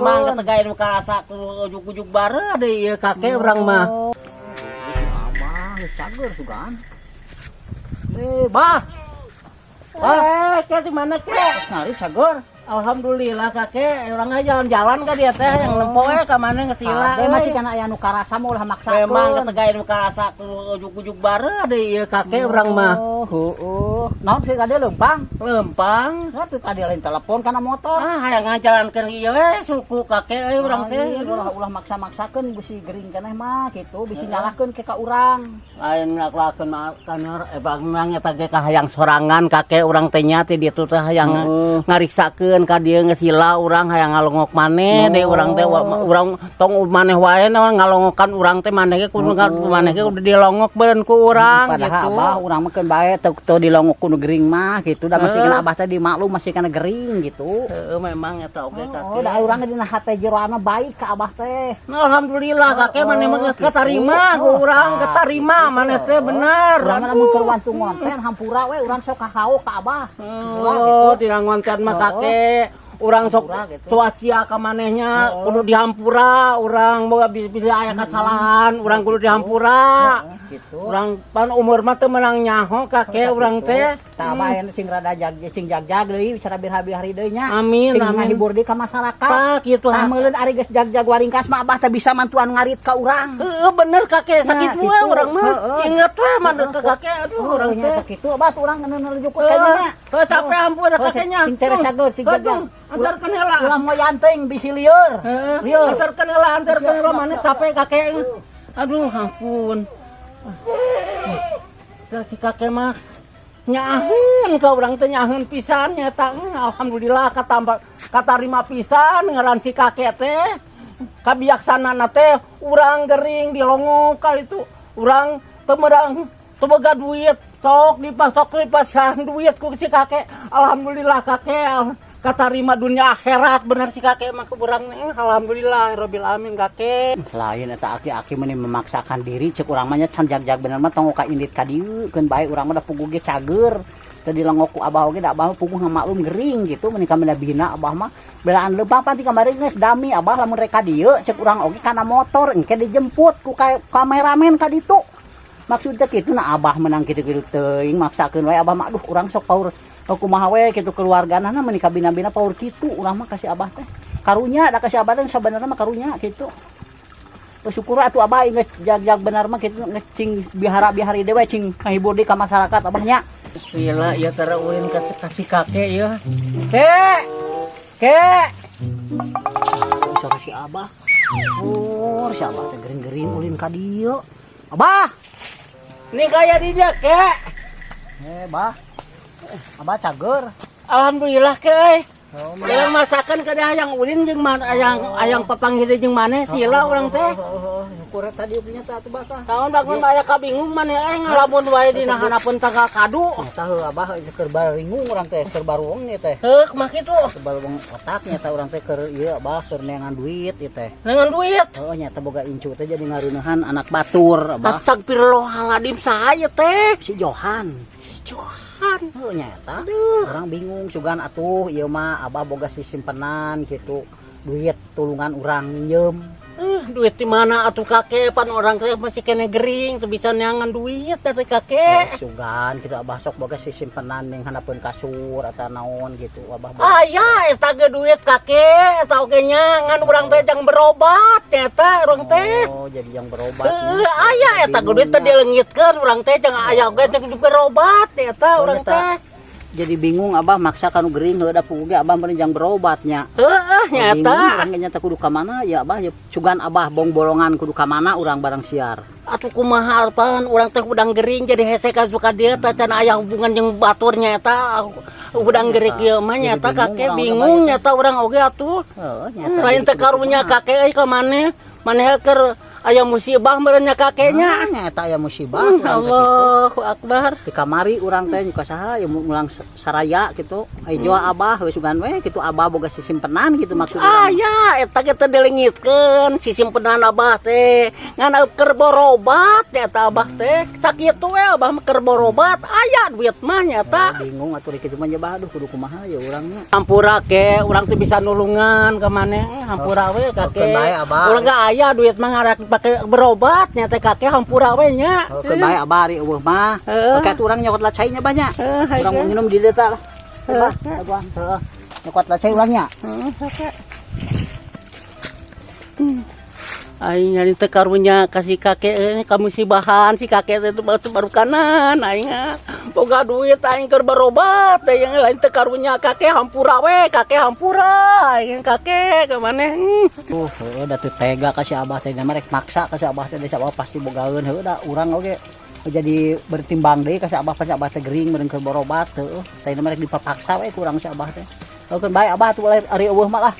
Mang ketegain muka rasa ujuk-ujuk bara deh ieu kakek urang mah. Abah cager sugan. Bah. Kek di mana kek? Ngari cager. Alhamdulillah kakek, orang aja jalan-jalan ka dia teh yang nempoe ka mana ngesila. Kade masih kana aya nu karasa mah ulah maksa. Memang ketegain muka rasa ujuk-ujuk bara deh ieu kakek urang mah. Heueuh. Naon sih kade lempang? Lempang. Atuh tadi lain telepon kana motor. Hayang ngajalankeun ieu we suku kakek urang teh. Ulah maksa-maksakeun bisi gering keneh mah kitu, bisi nyalahkeun ke ka urang. Lain ngelakeun kana bang eta ge ka hayang sorangan kakek urang teh nya teh ditu teh hayang ngariksakeun ka dieu ngesila urang hayang ngalongok maneh deui urang teh urang tong maneh wae ngalongokan urang teh maneh ge kudu maneh ge udah dilongok beureun ku urang gitu. Padahal abah urang mah keun bae teu dilongok ku nu gering mah gitu da masih kana abah teh di maklum masih kana gering gitu. Heeh memang eta oge kakek. Da urang dina hate jeroan mah baik ka abah teh. Alhamdulillah kakek maneh mah geus katarima ku urang katarima maneh teh bener. Urang lamun keur wantung ngonten hampura we urang sok kakao ka abah. Oh, dina ngonten mah kakek urang sok cuacia ka manehnya kudu dihampura urang boga bila aya kasalahan urang kudu dihampura gitu. Urang pan umur mah teu meunang nyaho kakek urang teh. Tah bae cing rada cing jagjag deui bisa rabir-rabir deui nya. Amin Cing amin. ngahibur deui ka masyarakat. Tah kitu. Tah meuleun ari geus jagjag waringkas mah abah teh bisa mantuan ngarit ka urang. Heeh bener kakek sakit Nah, we gitu. urang mah. Inget we mah ke kakek aduh urang teh. Sakitu abah tuh urang ngeuneuh ka nya. Heuh capek ampun kakeknya. Cing tere cager cing jagjag. Antarkeun heula. Ulah mau yanteng bisi lieur. Lieur. Antarkeun heula maneh capek kakek. Aduh ampun. Si kakek mah nyaheun ka urang teh nyaheun pisan nyata. Alhamdulillah katarima pisan ngaran si kakek teh. Kabijaksanana teh urang gering dilongok kali itu. Urang teu meurang teu boga duit sok dipasang duit ku si kakek. Alhamdulillah kakek katarima dunia akhirat bener si kakek mah ku urang nih. Alhamdulillah rabbil alamin kakek. Lain eta aki-aki meuni memaksakan diri ceuk urang mah nya can jagjag bener mah tong ka indit ka dieu keun bae urang mah da puguh ge cager teu dilongok ku abah oge da abah puguh ngamaklum gering gitu meuni ka bina abah mah belaan leumpang panti kamari geus dami abah lamun rek ka dieu ceuk urang oge kana motor engke dijemput ku kameramen ka ditu maksudnya kitu na abah menang kitu-kitu teuing maksakeun wae abah mah aduh urang sok paur kumaha we kitu keluargana meuni ka bina-bina paur kitu urang mah kasih abah teh karunya da kasih abah teh sabenerna mah karunya kitu. Bersyukur atuh abah geus jag-jag bener mah kitu cing bihara-bihari dewe cing ngahibur di ka masyarakat abahnya. Gila ya tara ulin kasih kakek ya. Kek. Bisa si abah. Si abah teh gering-gering ulin ka dieu. Abah. Ini kaya di dia kek. Bah. Abah cager. Alhamdulillah kek. Dalam masakan kada hayang ulin jeung ayang papanggih jeung maneh sila urang teh. Syukur tadi punya teh atuh basah. Taon bangun aya kabingung maneh ngalamun wae dina hanapeun tanggal kadu. Tahu abah keur baringung urang teh keur baruung ieu teh. Heuh mah kitu. Keur baruung otaknya teh urang teh keur ieu abah keur neangan duit ieu teh. Neangan duit. Heuh nya teh boga incu teh jadi ngareunehan anak batur abah. Astagfirullahaladzim saha ieu teh? Si Johan. Oh nyata, orang bingung sugan atuh ieu mah abah boga si simpenan gitu duit tulungan urang minjem. Duit di mana atuh kakek pan orang teh masih kene gering teu bisa neangan duit dari kakek. Sugan kita abah sok boga si simpenan yang hanapeun kasur atau naon gitu abah. Aya eta ge duit kakek eta oge nya ngan urang teh jang berobat eta urang teh. Oh jadi yang berobat. Aya eta duit teh dileungitkeun urang teh jang aya oge jang berobat eta urang teh. Jadi bingung abah maksa kanu gering heuda puguh abah meureun jang berobatnya. Heeh nyata. Urang nya teh kudu ka mana ya abah ya sugan abah bong bolongan kudu ka mana urang barang siar. Atuh kumaha pan urang teh udang gering jadi hese ka suka dia teh can aya hubungan jeung baturnya eta udang gering ieu mah nyata kakek bingung nyata urang oge atuh. Heeh nyata. Lain teh karunya kakek euy ka maneh keur aya musibah merenya kakeknya. Nya eta aya musibah urang teh kitu. Allahu Akbar. Di kamari urang teh nyuka saha ya mulang saraya gitu. Ai joa abah geus sugan we kitu abah boga sisimpenan gitu maksudna. Aya eta kita dilingitkeun sisimpenan abah teh. Ngan keur borobat eta abah teh. Sakitu we abah mah keur borobat aya duit mah nyata. Bingung atuh kitu mah nya aduh kudu kumaha ya urangnya. Hampura ke urang teh bisa nulungan ka maneh. Hampura we kakek. Bae abah. Urang gak aya duit mah ngarek pake berobat nya teh kakek hampura we nya. Keun bae abah ari eueuh mah. Oke urang nyokot lacai nya banyak. Urang mau nginum di dieu tah lah. Abah, abah, heeh. Nyokot lacai urangnya. Aing nyari teu karunya kasih kakek kamu si bahan si kakek itu baru kanan aing boga duit aing keur berobat yang lain teu karunya kakek hampura we kakek hampura aing kakek ke maneh Heueuh da teu tega ka si abah teh mah rek maksa ka si abah teh abah pasti bogaeun heueuh da urang oge jadi bertimbang deui ka si abah pas abah teh gering meureun keur berobat heueuh teh mah rek dipaksa we ku urang si abah teh. Keun bae abah tuh ari eueuh mah lah.